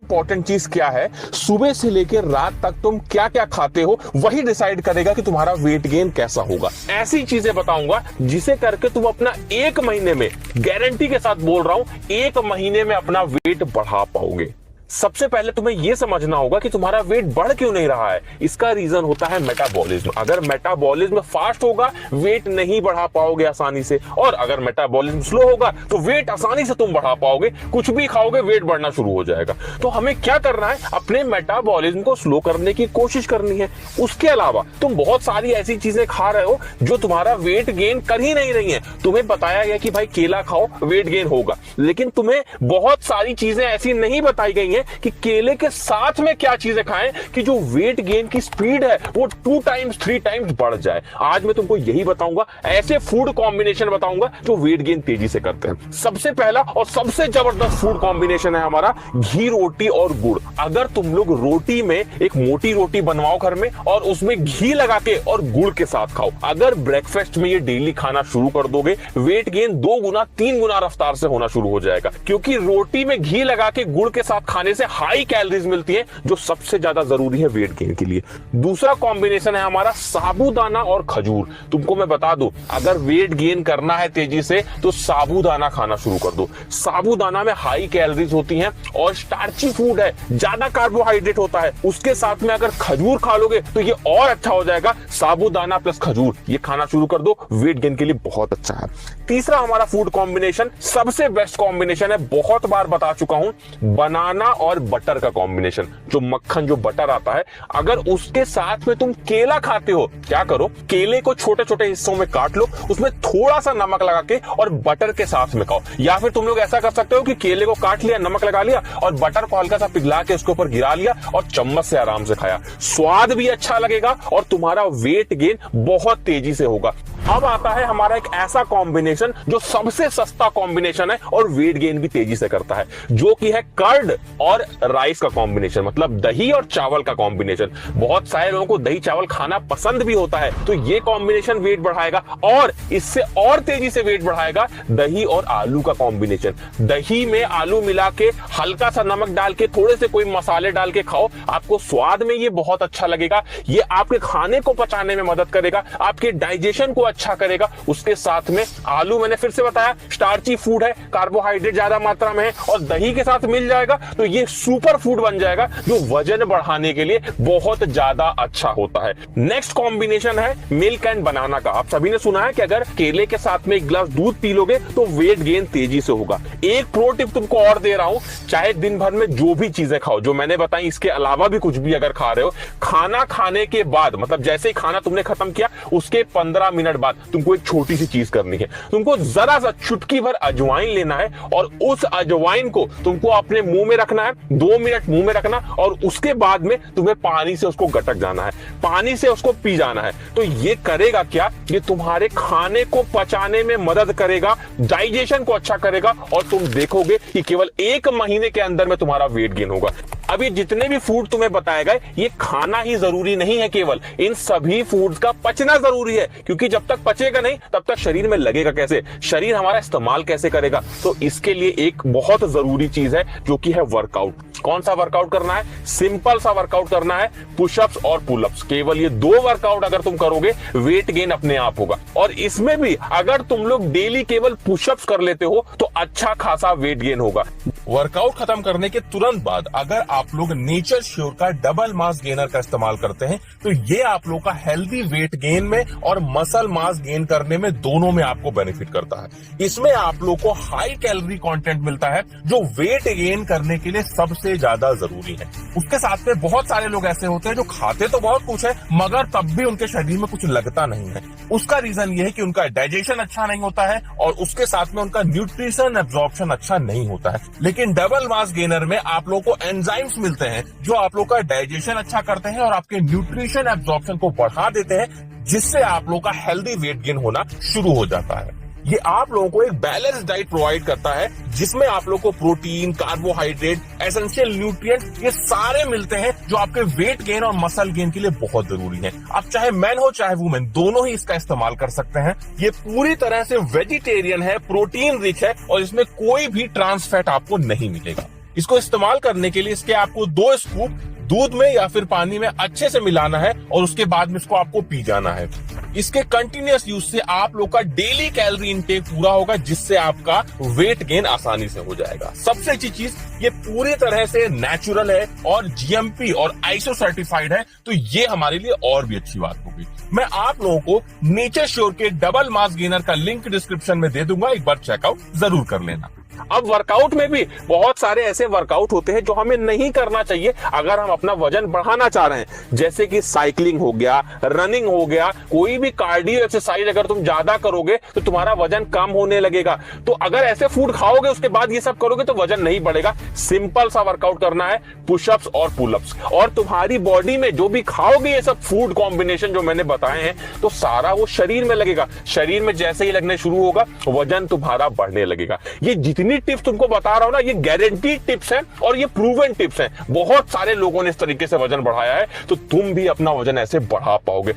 Important चीज क्या है, सुबह से लेकर रात तक तुम क्या क्या खाते हो वही डिसाइड करेगा कि तुम्हारा वेट गेन कैसा होगा। ऐसी चीजें बताऊंगा जिसे करके तुम अपना 1 महीने में, गारंटी के साथ बोल रहा हूं, 1 महीने में अपना वेट बढ़ा पाओगे। सबसे पहले तुम्हें यह समझना होगा कि तुम्हारा वेट बढ़ क्यों नहीं रहा है। इसका रीजन होता है मेटाबॉलिज्म। अगर मेटाबॉलिज्म फास्ट होगा वेट नहीं बढ़ा पाओगे आसानी से, और अगर मेटाबॉलिज्म स्लो होगा तो वेट आसानी से तुम बढ़ा पाओगे। कुछ भी खाओगे वेट बढ़ना शुरू हो जाएगा। तो हमें क्या करना है, अपने मेटाबॉलिज्म को स्लो करने की कोशिश करनी है। उसके अलावा तुम बहुत सारी ऐसी चीजें खा रहे हो जो तुम्हारा वेट गेन कर ही नहीं रही है। तुम्हें बताया गया कि भाई केला खाओ वेट गेन होगा, लेकिन तुम्हें बहुत सारी चीजें ऐसी नहीं बताई गई कि केले के साथ में क्या चीजें खाएं कि जो वेट गेन की स्पीड है वो 2 टाइम्स 3 टाइम्स बढ़ जाए। आज मैं तुमको यही बताऊंगा, ऐसे फूड कॉम्बिनेशन बताऊंगा जो वेट गेन तेजी से करते हैं। सबसे पहला और सबसे जबरदस्त फूड कॉम्बिनेशन है हमारा घी रोटी और गुड़। अगर तुम लोग रोटी में एक मोटी रोटी बनवाओ घर में और उसमें घी लगा के और गुड़ के साथ खाओ, अगर ब्रेकफास्ट में ये डेली खाना शुरू कर दोगे, वेट गेन 2 गुना 3 गुना रफ्तार से होना शुरू हो जाएगा। क्योंकि रोटी में घी लगा के गुड़ के साथ खाने से हाई कैलोरीज मिलती है जो सबसे ज्यादा जरूरी है वेट गेन के लिए। दूसरा कॉम्बिनेशन है हमारा साबूदाना और खजूर। तुमको मैं बता दूं, अगर वेट गेन करना है तेजी से तो साबूदाना खाना शुरू कर दो। साबूदाना में हाई कैलोरीज होती हैं और स्टार्ची फूड है, ज्यादा कार्बोहाइड्रेट होता है। उसके साथ में अगर खजूर खा लोगे तो ये और अच्छा हो जाएगा। साबूदाना प्लस खजूर ये खाना शुरू कर दो, वेट गेन के लिए बहुत अच्छा है। तीसरा हमारा फूड कॉम्बिनेशन सबसे बेस्ट कॉम्बिनेशन है, बहुत बार बता चुका हूं, बनाना और बटर का कॉम्बिनेशन। जो मक्खन जो बटर आता है, अगर उसके साथ में तुम केला खाते हो, क्या करो, केले को छोटे छोटे हिस्सों में काट लो, उसमें थोड़ा सा नमक लगा के और बटर के साथ में खाओ। या फिर तुम लोग ऐसा कर सकते हो कि केले को काट लिया, नमक लगा लिया और बटर को हल्का सा पिघला के उसके ऊपर गिरा लिया और चम्मच से आराम से खाया। स्वाद भी अच्छा लगेगा और तुम्हारा वेट गेन बहुत तेजी से होगा। अब आता है हमारा एक ऐसा कॉम्बिनेशन जो सबसे सस्ता कॉम्बिनेशन है और वेट गेन भी तेजी से करता है, जो कि है कर्ड और राइस का कॉम्बिनेशन, मतलब दही और चावल का कॉम्बिनेशन। बहुत सारे लोगों को दही चावल खाना पसंद भी होता है, तो ये कॉम्बिनेशन वेट बढ़ाएगा। और इससे और तेजी से वेट बढ़ाएगा दही और आलू का कॉम्बिनेशन। दही में आलू मिला के हल्का सा नमक डाल के थोड़े से कोई मसाले डाल के खाओ, आपको स्वाद में ये बहुत अच्छा लगेगा। ये आपके खाने को पचाने में मदद करेगा, आपके डाइजेशन को अच्छा करेगा। उसके साथ में आलू, मैंने फिर से बताया, स्टार्ची फूड है, कार्बोहाइड्रेट ज्यादा मात्रा में है, और दही के साथ मिल जाएगा तो ये सुपर फूड बन जाएगा जो वजन बढ़ाने के लिए बहुत ज्यादा अच्छा होता है। नेक्स्ट कॉम्बिनेशन है मिल्क एंड बनाना का। आप सभी ने सुना है कि अगर केले के साथ में 1 गिलास दूध पी लोगे तो वेट गेन तेजी से होगा। एक प्रो टिप तुमको और दे रहा हूं, चाहे दिन भर में जो भी चीजें खाओ जो मैंने बताई, इसके अलावा भी कुछ भी अगर खा रहे हो, खाना खाने के बाद, मतलब जैसे ही खाना तुमने खत्म किया उसके 15 मिनट बाद तुमको एक छोटी सी चीज करनी है। तुमको जरा सा चुटकी भर अजवाइन लेना है और उस अजवाइन को तुमको अपने मुंह में रखना है, 2 मिनट मुंह में रखना, और उसके बाद में तुम्हें पानी से उसको गटक जाना है, पानी से उसको पी जाना है। तो ये करेगा क्या, ये तुम्हारे खाने को पचाने में मदद करेगा, डाइजेशन को अच्छा करेगा, और तुम देखोगे कि केवल 1 महीने के अंदर में तुम्हारा वेट गेन होगा। अभी जितने भी फूड तुम्हें बताए गए, ये खाना ही जरूरी नहीं है, केवल इन सभी फूड्स का पचना जरूरी है, क्योंकि जब तक पचेगा नहीं तब तक शरीर में लगेगा कैसे, शरीर हमारा इस्तेमाल कैसे करेगा। तो इसके लिए एक बहुत जरूरी चीज है जो कि है वर्कआउट। कौन सा वर्कआउट करना है? सिंपल सा वर्कआउट करना है, पुशअप्स और पुलअप्स। केवल ये 2 वर्कआउट अगर तुम करोगे, वेट गेन अपने आप होगा। और इसमें भी अगर तुम लोग डेली केवल पुशअप्स कर लेते हो तो अच्छा खासा वेट गेन होगा। वर्कआउट खत्म करने के तुरंत बाद अगर आप लोग नेचर श्योर का डबल मास गेनर का इस्तेमाल करते हैं तो ये आप लोग का हेल्दी वेट गेन में और मसल मास गेन करने में, दोनों में आपको बेनिफिट करता है। इसमें आप लोग को हाई कैलोरी कंटेंट मिलता है जो वेट गेन करने के लिए सबसे ज्यादा जरूरी है। उसके साथ में बहुत सारे लोग ऐसे होते हैं जो खाते तो बहुत कुछ है मगर तब भी उनके शरीर में कुछ लगता नहीं है। उसका रीजन ये है कि उनका डाइजेशन अच्छा नहीं होता है और उसके साथ में उनका न्यूट्रिशन एब्जॉर्प्शन अच्छा नहीं होता है। लेकिन डबल मास गेनर में आप लोगों को एंजाइम्स मिलते हैं जो आप लोग का डाइजेशन अच्छा करते हैं और आपके न्यूट्रिशन एब्जॉर्प्शन को बढ़ा देते हैं, जिससे आप लोग का हेल्दी वेट गेन होना शुरू हो जाता है। ये आप लोगों को एक बैलेंस डाइट प्रोवाइड करता है जिसमें आप लोग को प्रोटीन, कार्बोहाइड्रेट, एसेंशियल न्यूट्रिएंट ये सारे मिलते हैं जो आपके वेट गेन और मसल गेन के लिए बहुत जरूरी है। आप चाहे मैन हो चाहे वुमेन, दोनों ही इसका इस्तेमाल कर सकते हैं। ये पूरी तरह से वेजिटेरियन है, प्रोटीन रिच है और इसमें कोई भी ट्रांस फैट आपको नहीं मिलेगा। इसको इस्तेमाल करने के लिए इसके आपको 2 स्कूप दूध में या फिर पानी में अच्छे से मिलाना है और उसके बाद में इसको आपको पी जाना है। इसके कंटिन्यूअस यूज से आप लोग का डेली कैलोरी इनटेक पूरा होगा, जिससे आपका वेट गेन आसानी से हो जाएगा। सबसे अच्छी चीज, ये पूरी तरह से नेचुरल है और जीएमपी और आईएसओ सर्टिफाइड है, तो ये हमारे लिए और भी अच्छी बात होगी। मैं आप लोगों को नेचर श्योर के डबल मास गेनर का लिंक डिस्क्रिप्शन में दे दूंगा, एक बार चेकआउट जरूर कर लेना। अब वर्कआउट में भी बहुत सारे ऐसे वर्कआउट होते हैं जो हमें नहीं करना चाहिए अगर हम अपना वजन बढ़ाना चाह रहे हैं, जैसे कि साइकिलिंग हो गया, रनिंग हो गया, कोई भी कार्डियो एक्सरसाइज अगर तुम ज्यादा करोगे तो तुम्हारा वजन कम होने लगेगा। तो अगर ऐसे फूड खाओगे उसके बाद ये सब करोगे तो वजन नहीं बढ़ेगा। सिंपल सा वर्कआउट करना है, पुशअप्स और पुलअप्स, और तुम्हारी बॉडी में जो भी खाओगे ये सब फूड कॉम्बिनेशन जो मैंने बताए हैं तो सारा वो शरीर में लगेगा। शरीर में जैसे ही लगने शुरू होगा वजन तुम्हारा बढ़ने लगेगा। ये जितनी टिप्स तुमको बता रहा हूं ना, ये गारंटीड टिप्स हैं और ये प्रूवन टिप्स हैं। बहुत सारे लोगों ने इस तरीके से वजन बढ़ाया है, तो तुम भी अपना वजन ऐसे बढ़ा पाओगे।